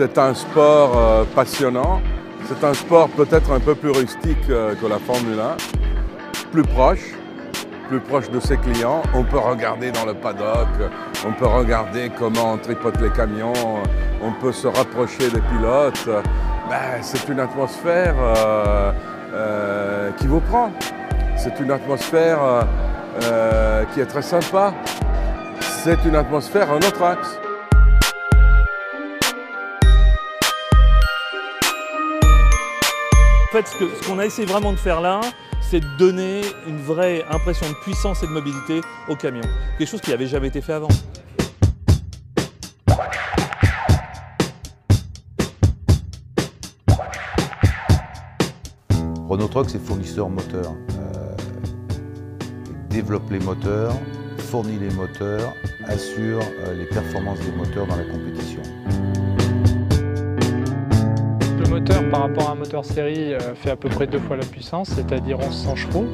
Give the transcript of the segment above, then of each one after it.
C'est un sport passionnant. C'est un sport peut-être un peu plus rustique que la Formule 1, plus proche de ses clients. On peut regarder dans le paddock, on peut regarder comment on tripote les camions, on peut se rapprocher des pilotes. C'est une atmosphère qui vous prend. C'est une atmosphère qui est très sympa. C'est une atmosphère à notre axe. En fait, ce qu'on a essayé vraiment de faire là, c'est de donner une vraie impression de puissance et de mobilité au camion. Quelque chose qui n'avait jamais été fait avant. Renault Trucks est fournisseur moteur. Il développe les moteurs, fournit les moteurs, assure les performances des moteurs dans la compétition. Le moteur par rapport à un moteur série fait à peu près 2 fois la puissance, c'est-à-dire 1100 chevaux.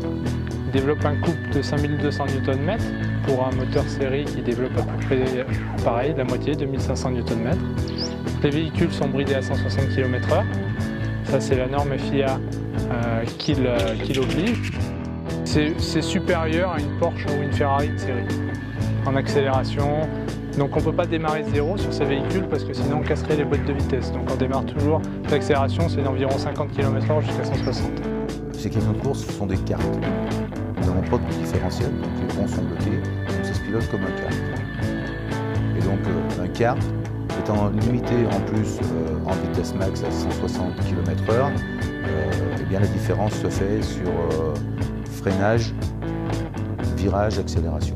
Il développe un couple de 5200 Nm pour un moteur série qui développe à peu près pareil, la moitié, 2500 Nm. Les véhicules sont bridés à 160 km/h. Ça c'est la norme FIA qui l'oblige. C'est supérieur à une Porsche ou une Ferrari de série en accélération. Donc on ne peut pas démarrer de zéro sur ces véhicules parce que sinon on casserait les boîtes de vitesse. Donc on démarre toujours, l'accélération c'est d'environ 50 km/h jusqu'à 160. Ces camions de course, ce sont des karts. Nous n'avons pas de différentiel, donc les ponts sont bloqués, donc ça se pilote comme un kart. Et donc un kart, étant limité en plus en vitesse max à 160 km/h, eh bien la différence se fait sur freinage, virage, accélération.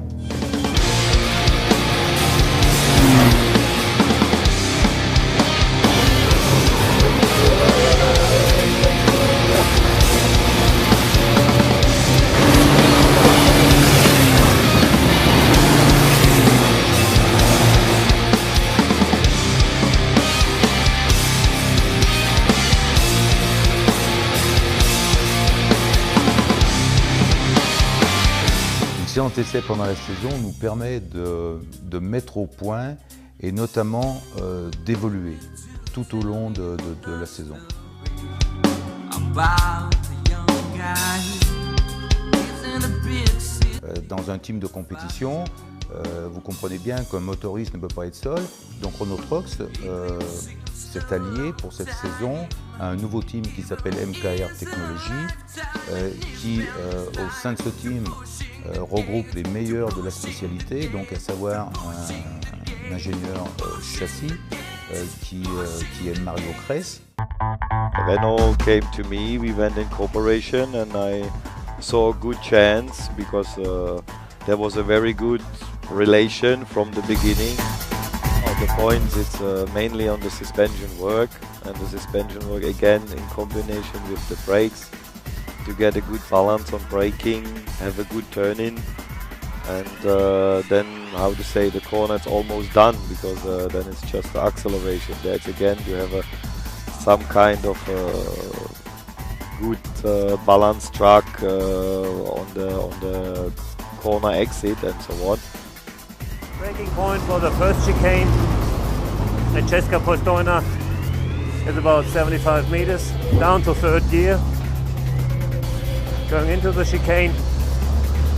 Une séance d'essai pendant la saison nous permet de mettre au point et notamment d'évoluer tout au long de la saison. Dans un team de compétition, vous comprenez bien qu'un motoriste ne peut pas être seul, donc Renault Trucks s'est allié pour cette saison à un nouveau team qui s'appelle MKR Technologies, qui au sein de ce team regroupe les meilleurs de la spécialité, donc à savoir un ingénieur châssis qui est Mario Cress. Renault came to me, we went in cooperation and I saw a good chance because there was a very good relation from the beginning. The points, it's mainly on the suspension work, and the suspension work again in combination with the brakes to get a good balance on braking, have a good turn-in, and then, how to say, the corner is almost done because then it's just the acceleration. That's again, you have some kind of good balanced track on the corner exit and so on. Braking point for the first chicane at Česká Postojna is about 75 meters, down to third gear. Going into the chicane,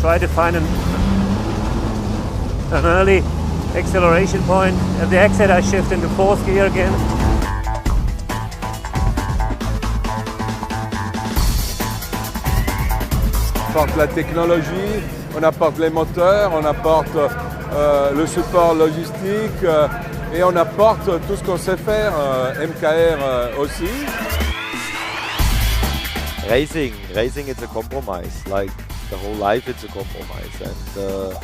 try to find an early acceleration point. At the exit I shift into fourth gear again. On apporte la technologie, on apporte les moteurs, on apporte le support logistique et on apporte tout ce qu'on sait faire, MKR aussi. Racing it's a compromise, like the whole life it's a compromise, and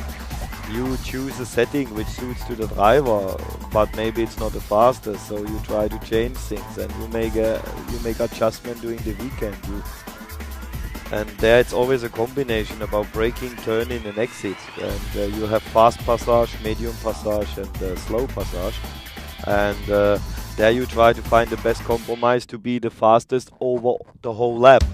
you choose a setting which suits to the driver, but maybe it's not the fastest, so you try to change things and you make adjustment during the weekend. And there it's always a combination about braking, turning and exit. And you have fast passage, medium passage and slow passage. And there you try to find the best compromise to be the fastest over the whole lap.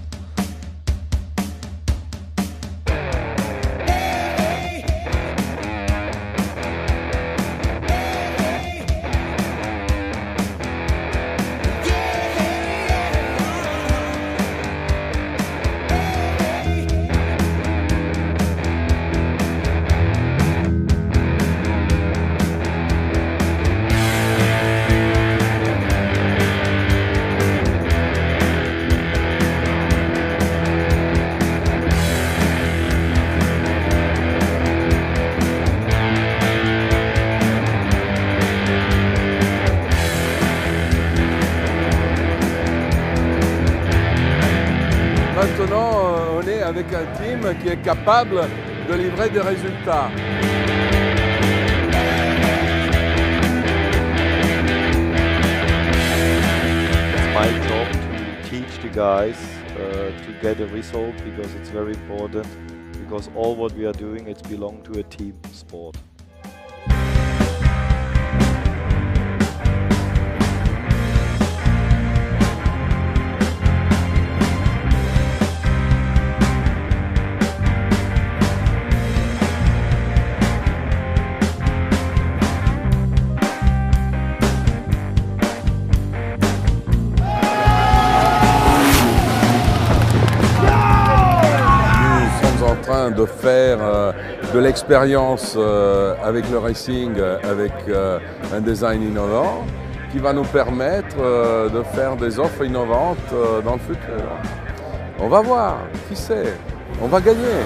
Maintenant, on est avec un team qui est capable de livrer des résultats. It's my job to teach the guys to get a result, because it's very important, because all what we are doing, it belongs to a team sport. De faire de l'expérience avec le racing, avec un design innovant qui va nous permettre de faire des offres innovantes dans le futur. On va voir, qui sait, on va gagner.